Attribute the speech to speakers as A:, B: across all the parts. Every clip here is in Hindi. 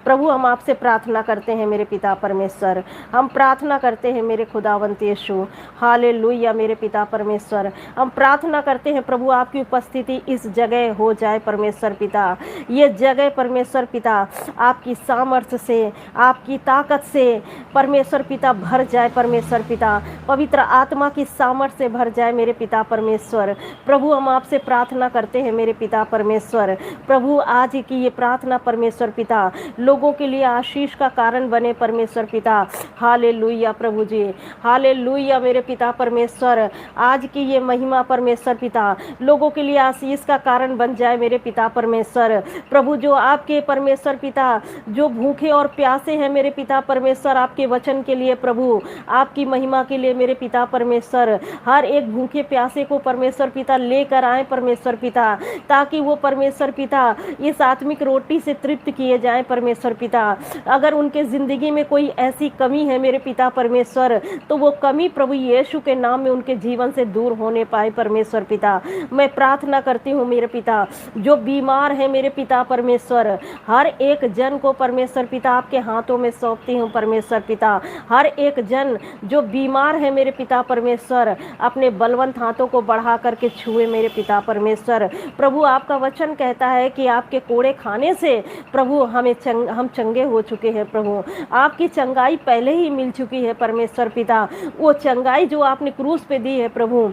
A: प्रभु हम आपसे प्रार्थना करते हैं मेरे पिता परमेश्वर, हम प्रार्थना करते हैं मेरे खुदावंत यीशु, हालेलुया मेरे पिता परमेश्वर। हम प्रार्थना करते हैं प्रभु आपकी उपस्थिति इस जगह हो जाए परमेश्वर पिता। ये जगह परमेश्वर पिता आपकी सामर्थ्य से, आपकी ताकत से परमेश्वर पिता भर जाए परमेश्वर पिता, पवित्र आत्मा की सामर्थ्य से भर जाए मेरे पिता परमेश्वर। प्रभु हम आपसे प्रार्थना करते हैं मेरे पिता परमेश्वर। प्रभु आज की ये प्रार्थना परमेश्वर पिता लोगों के लिए आशीष का कारण बने परमेश्वर पिता। हालेलुया प्रभु जी, हालेलुया मेरे पिता परमेश्वर। आज की ये महिमा परमेश्वर पिता लोगों के लिए आशीष का कारण बन जाए मेरे पिता परमेश्वर। प्रभु जो आपके परमेश्वर पिता जो भूखे और प्यासे हैं मेरे पिता परमेश्वर आपके वचन के लिए, प्रभु आपकी महिमा के लिए मेरे पिता परमेश्वर, हर एक भूखे प्यासे को परमेश्वर पिता लेकर आए परमेश्वर पिता, ताकि वो परमेश्वर पिता इस आत्मिक रोटी से तृप्त किए जाएं परमेश्वर पिता। अगर उनके ज़िंदगी में कोई ऐसी कमी है मेरे पिता परमेश्वर, तो वो कमी प्रभु यीशु के नाम में उनके जीवन से दूर होने पाए परमेश्वर पिता। मैं प्रार्थना करती हूँ मेरे पिता जो बीमार है मेरे पिता परमेश्वर, हर एक जन को परमेश्वर पिता आपके हाथों में सौंपती हूँ परमेश्वर पिता। हर एक जन जो बीमार है मेरे पिता परमेश्वर अपने बलवंत हाथों को बढ़ा करके छुए मेरे पिता परमेश्वर। प्रभु आपका वचन कहता है कि आपके कोड़े खाने से प्रभु हम चंगे हो चुके हैं। प्रभु आपकी चंगाई पहले ही मिल चुकी है परमेश्वर पिता। वो चंगाई जो आपने क्रूस पे दी है प्रभु,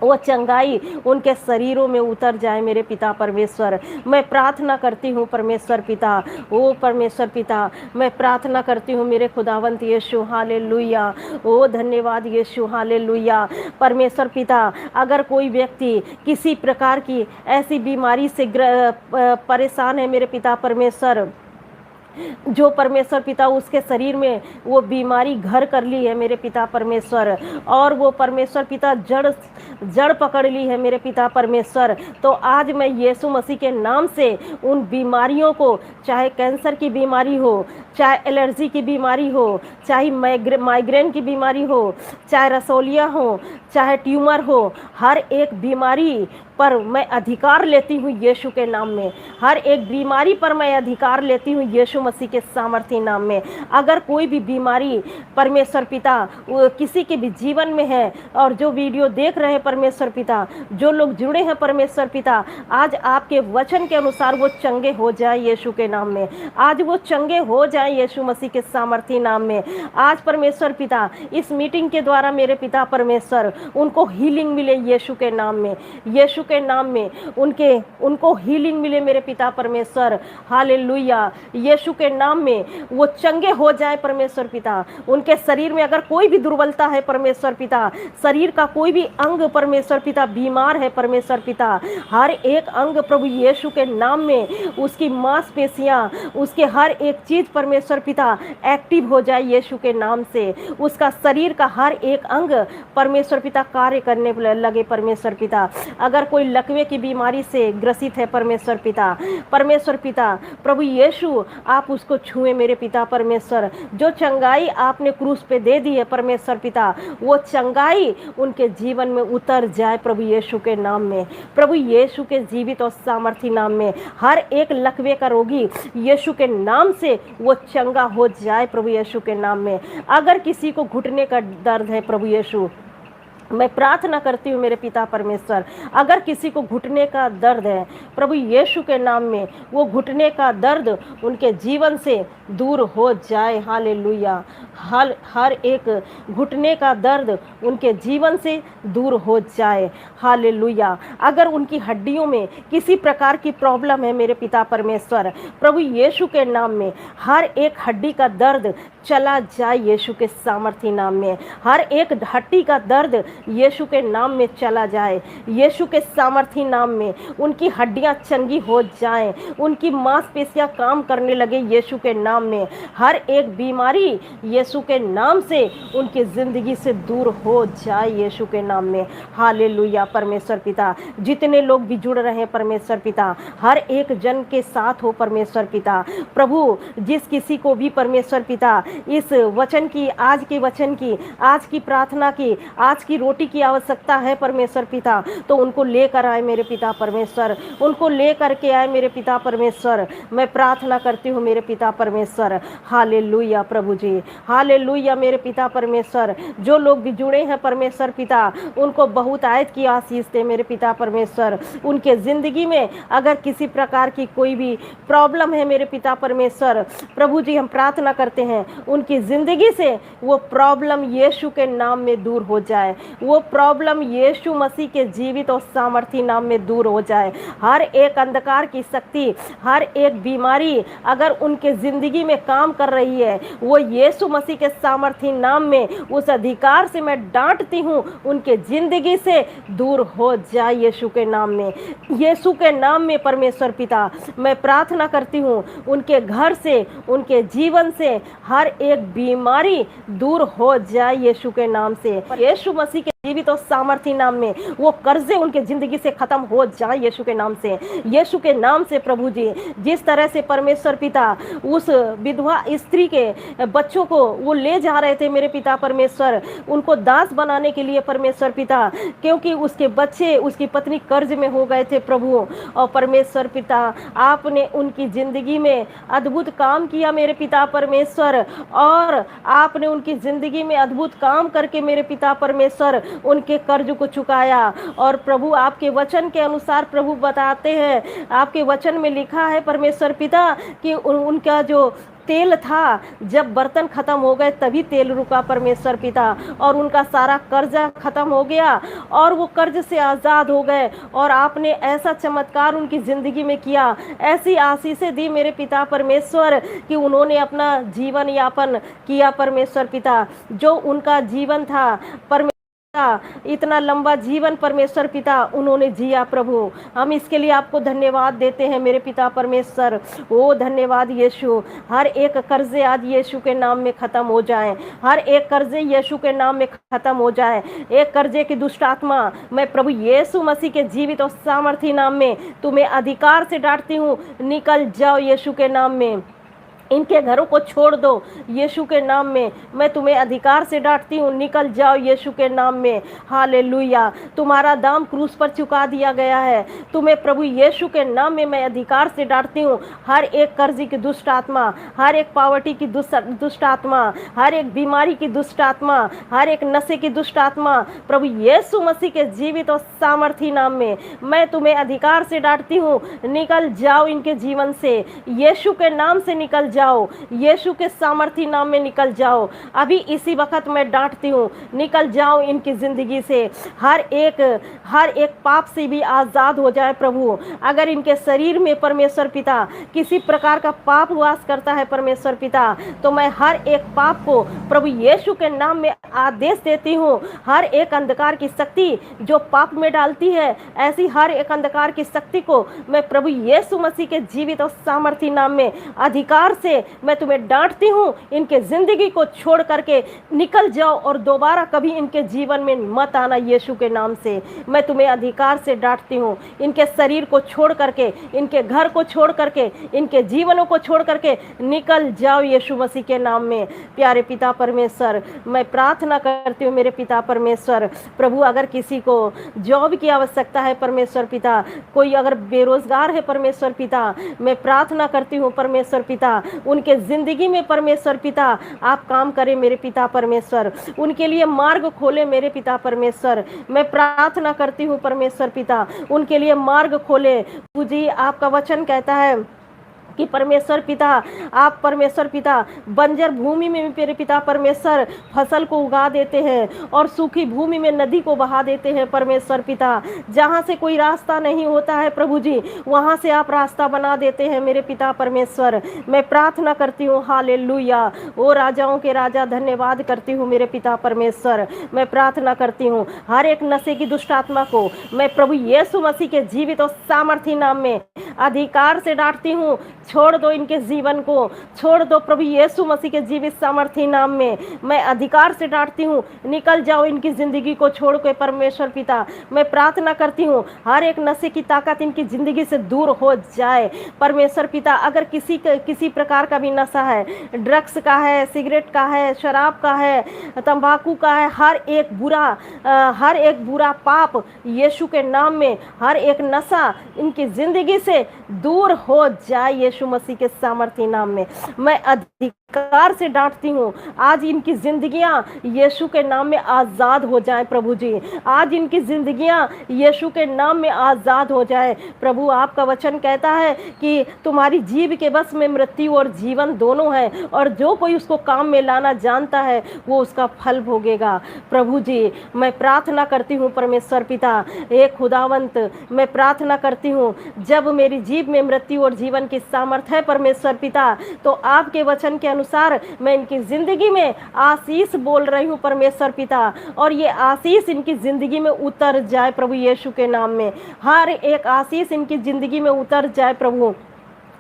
A: वो चंगाई उनके शरीरों में उतर जाए मेरे पिता परमेश्वर। मैं प्रार्थना करती हूँ परमेश्वर पिता, ओ परमेश्वर पिता मैं प्रार्थना करती हूँ मेरे खुदावंत यीशु, हालेलुया। ओ धन्यवाद यीशु, हालेलुया। परमेश्वर पिता अगर कोई व्यक्ति किसी प्रकार की ऐसी बीमारी से परेशान है मेरे पिता परमेश्वर, जो परमेश्वर पिता उसके शरीर में वो बीमारी घर कर ली है मेरे पिता परमेश्वर, और वो परमेश्वर पिता जड़ पकड़ ली है मेरे पिता परमेश्वर, तो आज मैं यीशु मसीह के नाम से उन बीमारियों को, चाहे कैंसर की बीमारी हो, चाहे एलर्जी की बीमारी हो, चाहे माइग्रेन की बीमारी हो, चाहे रसोलिया हो, चाहे ट्यूमर हो, हर एक बीमारी पर मैं अधिकार लेती हूँ यीशु के नाम में। हर एक बीमारी पर मैं अधिकार लेती हूँ यीशु मसीह के सामर्थी नाम में। अगर कोई भी बीमारी परमेश्वर पिता किसी के भी जीवन में है, और जो वीडियो देख रहे हैं परमेश्वर पिता, जो लोग जुड़े हैं परमेश्वर पिता, आज आपके वचन के अनुसार वो चंगे हो जाए यीशु के नाम में। आज वो चंगे हो जाए यीशु मसीह के सामर्थी नाम में। आज परमेश्वर पिता इस मीटिंग के द्वारा मेरे पिता परमेश्वर उनको हीलिंग मिले यीशु के नाम में, यीशु के नाम में उनको हीलिंग मिले मेरे पिता परमेश्वर, हालेलुया। यीशु के नाम में वो चंगे हो जाए परमेश्वर पिता। उनके शरीर में अगर कोई भी दुर्बलता है परमेश्वर पिता, शरीर का कोई भी अंग परमेश्वर पिता बीमार है परमेश्वर पिता, हर एक अंग प्रभु यीशु के नाम में उसकी मांसपेशियां, उसके हर एक चीज परमेश्वर पिता एक्टिव हो जाए यीशु के नाम से। उसका शरीर का हर एक अंग परमेश्वर पिता कार्य करने लगे परमेश्वर पिता। अगर कोई लकवे की बीमारी से ग्रसित है परमेश्वर पिता, परमेश्वर पिता प्रभु यीशु आप उसको छुए मेरे पिता परमेश्वर। जो चंगाई आपने क्रूस पे दे दी है परमेश्वर पिता, वो चंगाई उनके जीवन में उतर जाए प्रभु यीशु के नाम में, प्रभु यीशु के जीवित और सामर्थी नाम में। हर एक लकवे का रोगी यीशु के नाम से वो चंगा हो जाए प्रभु यीशु के नाम में। अगर किसी को घुटने का दर्द है प्रभु यीशु, मैं प्रार्थना करती हूँ मेरे पिता परमेश्वर, अगर किसी को घुटने का दर्द है प्रभु यीशु के नाम में, वो घुटने का दर्द उनके जीवन से दूर हो जाए, हालेलुया। हर एक घुटने का दर्द उनके जीवन से दूर हो जाए, हालेलुया। अगर उनकी हड्डियों में किसी प्रकार की प्रॉब्लम है मेरे पिता परमेश्वर, प्रभु यीशु के नाम में हर एक हड्डी का दर्द चला जाए यीशु के सामर्थी नाम में। हर एक हड्डी का दर्द यीशु के नाम में चला जाए, यीशु के सामर्थी नाम में उनकी हड्डियां चंगी हो जाएं, उनकी मांसपेशियां काम करने लगे यीशु के नाम में। हर एक बीमारी यीशु के नाम से उनकी ज़िंदगी से दूर हो जाए यीशु के नाम में, हालेलुया। परमेश्वर पिता जितने लोग भी जुड़ रहे हैं परमेश्वर पिता, हर एक जन के साथ हो परमेश्वर पिता। प्रभु जिस किसी को भी परमेश्वर पिता इस वचन की, आज के वचन की, आज की प्रार्थना की, आज की रोटी की आवश्यकता है परमेश्वर पिता, तो उनको लेकर आए मेरे पिता परमेश्वर, उनको लेकर के आए मेरे पिता परमेश्वर। मैं प्रार्थना करती हूँ मेरे पिता परमेश्वर। हालेलुया प्रभु जी, हालेलुया मेरे पिता परमेश्वर। जो लोग भी जुड़े हैं परमेश्वर पिता, उनको बहुत आयत की आशीष दे मेरे पिता परमेश्वर। उनके ज़िंदगी में अगर किसी प्रकार की कोई भी प्रॉब्लम है मेरे पिता परमेश्वर, प्रभु जी हम प्रार्थना करते हैं उनकी ज़िंदगी से वो प्रॉब्लम यीशु के नाम में दूर हो जाए, वो प्रॉब्लम यीशु मसीह के जीवित और सामर्थी नाम में दूर हो जाए। हर एक अंधकार की शक्ति, हर एक बीमारी अगर उनके ज़िंदगी में काम कर रही है, वो यीशु मसीह के सामर्थी नाम में उस अधिकार से मैं डांटती हूँ, उनके ज़िंदगी से दूर हो जाए यीशु के नाम में। यीशु के नाम में परमेश्वर पिता मैं प्रार्थना करती हूँ उनके घर से, उनके जीवन से हर एक बीमारी दूर हो जाए यीशु के नाम से। यीशु मसीह के जीवित और सामर्थी नाम में वो कर्जे उनके जिंदगी से खत्म हो जाए यीशु के नाम से, यीशु के नाम से। प्रभु जी जिस तरह से परमेश्वर पिता उस विधवा स्त्री के बच्चों को वो ले जा रहे थे मेरे पिता परमेश्वर, उनको दास बनाने के लिए परमेश्वर पिता, क्योंकि उसके बच्चे, उसकी पत्नी कर्ज में हो गए थे प्रभु। और परमेश्वर पिता आपने उनकी जिंदगी में अद्भुत काम किया मेरे पिता परमेश्वर, और आपने उनकी जिंदगी में अद्भुत काम करके मेरे पिता परमेश्वर उनके कर्ज को चुकाया। और प्रभु आपके वचन के अनुसार प्रभु बताते हैं, आपके वचन में लिखा है परमेश्वर पिता कि उनका जो तेल था, जब बर्तन खत्म हो गए तभी तेल रुका परमेश्वर पिता, और उनका सारा कर्जा खत्म हो गया और वो कर्ज से आज़ाद हो गए। और आपने ऐसा चमत्कार उनकी ज़िंदगी में किया, ऐसी आशीषें दी मेरे पिता परमेश्वर कि उन्होंने अपना जीवन यापन किया परमेश्वर पिता। जो उनका जीवन था इतना लंबा जीवन परमेश्वर पिता उन्होंने जिया प्रभु, हम इसके लिए आपको धन्यवाद देते हैं मेरे पिता परमेश्वर। ओ धन्यवाद यीशु। हर एक कर्जे आज यीशु के नाम में ख़त्म हो जाए, हर एक कर्जे यीशु के नाम में ख़त्म हो जाए। एक कर्जे की दुष्ट आत्मा मैं प्रभु यीशु मसीह के जीवित और सामर्थी नाम में तुम्हें अधिकार से डांटती हूँ, निकल जाओ यीशु के नाम में। इनके घरों को छोड़ दो यीशु के नाम में, मैं तुम्हें अधिकार से डांटती हूँ, निकल जाओ यीशु के नाम में। हालेलुया। तुम्हारा दाम क्रूस पर चुका दिया गया है, तुम्हें प्रभु यीशु के नाम में मैं अधिकार से डांटती हूँ। हर एक कर्जी की दुष्ट आत्मा, हर एक पावर्टी की दुष्ट आत्मा, हर एक बीमारी की दुष्ट आत्मा, हर एक नशे की दुष्ट आत्मा, प्रभु यीशु मसीह के जीवित और सामर्थी नाम में मैं तुम्हें अधिकार से डांटती हूँ, निकल जाओ इनके जीवन से, यीशु के नाम से निकल जाओ, यीशु के सामर्थी नाम में निकल जाओ। अभी इसी वक्त मैं डांटती हूँ, निकल जाओ इनकी जिंदगी से। हर एक पाप से भी आज़ाद हो जाए प्रभु। अगर इनके शरीर में परमेश्वर पिता किसी प्रकार का पाप वास करता है परमेश्वर पिता, तो मैं हर एक पाप को प्रभु यीशु के नाम में आदेश देती हूँ। हर एक अंधकार की शक्ति जो पाप में डालती है, ऐसी हर एक अंधकार की शक्ति को मैं प्रभु यीशु मसीह के जीवित और सामर्थी नाम में अधिकार से मैं तुम्हें डांटती हूँ। इनके जिंदगी को छोड़ करके निकल जाओ और दोबारा कभी इनके जीवन में मत आना यीशु के नाम से। मैं तुम्हें अधिकार से डांटती हूँ। इनके शरीर को छोड़ करके, इनके घर को छोड़ करके, इनके जीवनों को छोड़ करके निकल जाओ यीशु मसीह के नाम में। प्यारे पिता परमेश्वर, मैं प्रार्थना करती हूँ मेरे पिता परमेश्वर, प्रभु अगर किसी को जॉब की आवश्यकता है परमेश्वर पिता, कोई अगर बेरोजगार है परमेश्वर पिता, मैं प्रार्थना करती हूँ परमेश्वर पिता, उनके जिंदगी में परमेश्वर पिता आप काम करें मेरे पिता परमेश्वर, उनके लिए मार्ग खोले मेरे पिता परमेश्वर। मैं प्रार्थना करती हूँ परमेश्वर पिता, उनके लिए मार्ग खोले। जी आपका वचन कहता है कि परमेश्वर पिता, आप परमेश्वर पिता बंजर भूमि में भी मेरे पिता परमेश्वर फसल को उगा देते हैं और सूखी भूमि में नदी को बहा देते हैं परमेश्वर पिता। जहाँ से कोई रास्ता नहीं होता है प्रभु जी, वहाँ से आप रास्ता बना देते हैं मेरे पिता परमेश्वर। मैं प्रार्थना करती हूँ, हालेलुया। ओ राजाओं के राजा, धन्यवाद करती हूँ मेरे पिता परमेश्वर। मैं प्रार्थना करती हूँ हर एक नशे की दुष्ट आत्मा को मैं प्रभु यीशु मसीह के जीवित और सामर्थी नाम में अधिकार से डांटती हूँ छोड़ दो इनके जीवन को, छोड़ दो प्रभु यीशु मसीह के जीवित सामर्थी नाम में। मैं अधिकार से डांटती हूँ, निकल जाओ इनकी जिंदगी को छोड़ के परमेश्वर पिता। मैं प्रार्थना करती हूँ हर एक नशे की ताकत इनकी जिंदगी से दूर हो जाए परमेश्वर पिता। अगर किसी प्रकार का भी नशा है, ड्रग्स का है, सिगरेट का है, शराब का है, तंबाकू का है, हर एक बुरा पाप यीशु के नाम में, हर एक नशा इनकी जिंदगी से दूर हो जाए यीशु मसीह के सामर्थी नाम में। मैं अधिकार से डांटती हूँ, आज इनकी जिंदगियां यीशु के नाम में आजाद हो जाए प्रभु जी। आज इनकी जिंदगियां यीशु के नाम में आजाद हो जाए प्रभु। आपका वचन कहता है कि तुम्हारी जीभ के बस में मृत्यु और जीवन दोनों है, और जो कोई उसको काम में लाना जानता है वो उसका फल भोगेगा प्रभु जी। मैं प्रार्थना करती हूँ परमेश्वर पिता, एक खुदावंत, मैं प्रार्थना करती हूँ जब मेरी जीभ में मृत्यु और जीवन की सामर्थ है परमेश्वर पिता, तो आपके वचन के अनुसार मैं इनकी जिंदगी में आशीष बोल रही हूँ परमेश्वर पिता, और ये आशीष इनकी जिंदगी में उतर जाए प्रभु यीशु के नाम में। हर एक आशीष इनकी जिंदगी में उतर जाए प्रभु।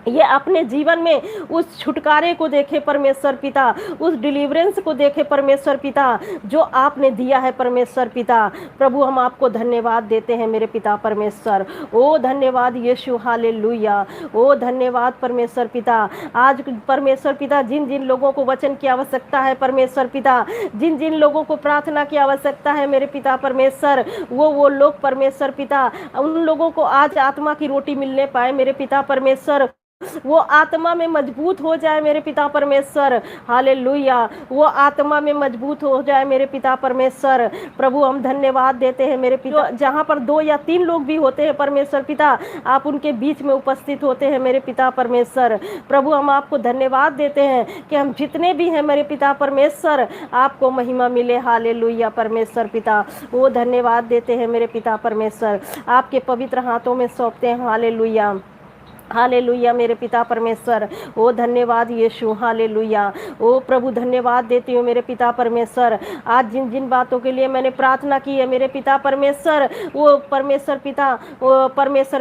A: ये अपने जीवन में उस छुटकारे को देखे परमेश्वर पिता, उस डिलीवरेंस को देखे परमेश्वर पिता जो आपने दिया है परमेश्वर पिता। प्रभु हम आपको धन्यवाद देते हैं मेरे पिता परमेश्वर। ओ धन्यवाद यीशु, हालेलुया। ओ धन्यवाद परमेश्वर पिता। आज परमेश्वर पिता जिन जिन लोगों को वचन की आवश्यकता है परमेश्वर पिता, जिन जिन लोगों को प्रार्थना की आवश्यकता है मेरे पिता परमेश्वर, वो लोग परमेश्वर पिता, उन लोगों को आज आत्मा की रोटी मिलने पाए मेरे पिता परमेश्वर। वो आत्मा में मजबूत हो जाए मेरे पिता परमेश्वर, हालेलुया। वो आत्मा में मजबूत हो जाए मेरे पिता परमेश्वर। प्रभु हम धन्यवाद देते हैं मेरे पिता, जहाँ पर 2 या 3 लोग भी होते हैं परमेश्वर पिता, आप उनके बीच में उपस्थित होते हैं मेरे पिता परमेश्वर। प्रभु हम आपको धन्यवाद देते हैं कि हम जितने भी हैं मेरे पिता परमेश्वर, आपको महिमा मिले, हालेलुया परमेश्वर पिता। वो धन्यवाद देते हैं मेरे पिता परमेश्वर, आपके पवित्र हाथों में सौंपते हैं, हालेलुया हालेलुया मेरे पिता परमेश्वर। ओ धन्यवाद यीशु, हालेलुया। ओ प्रभु धन्यवाद देती हूँ मेरे पिता परमेश्वर। आज जिन जिन बातों के लिए मैंने प्रार्थना की है मेरे पिता परमेश्वर, वो परमेश्वर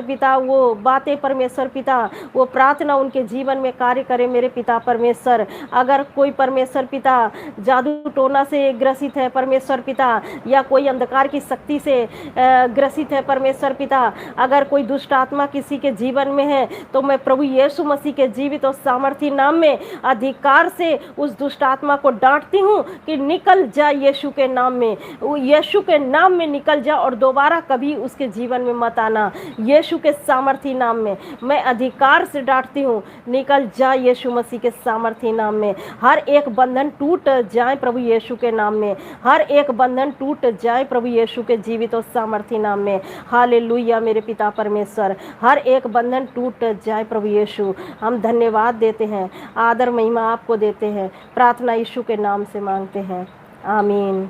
A: पिता वो बातें परमेश्वर पिता, वो प्रार्थना उनके जीवन में कार्य करे मेरे पिता परमेश्वर। अगर कोई परमेश्वर पिता जादू टोना से ग्रसित है परमेश्वर पिता, या कोई अंधकार की शक्ति से ग्रसित है परमेश्वर पिता, अगर कोई दुष्ट आत्मा किसी के जीवन में है, तो मैं प्रभु यीशु मसीह के जीवित और सामर्थी नाम में अधिकार से उस दुष्ट आत्मा को डांटती हूँ कि निकल जा यीशु के नाम में, यीशु के नाम में निकल जा और दोबारा कभी उसके जीवन में मत आना। यीशु के सामर्थी नाम में मैं अधिकार से डांटती हूँ, निकल जा यीशु मसीह के सामर्थी नाम में। हर एक बंधन टूट जाए प्रभु यीशु के नाम में, हर एक बंधन टूट जाए प्रभु यीशु के जीवित और सामर्थी नाम में, हालेलुया मेरे पिता परमेश्वर। हर एक बंधन टूट जाए प्रभु यीशु। हम धन्यवाद देते हैं, आदर महिमा आपको देते हैं, प्रार्थना यीशु के नाम से मांगते हैं, आमीन।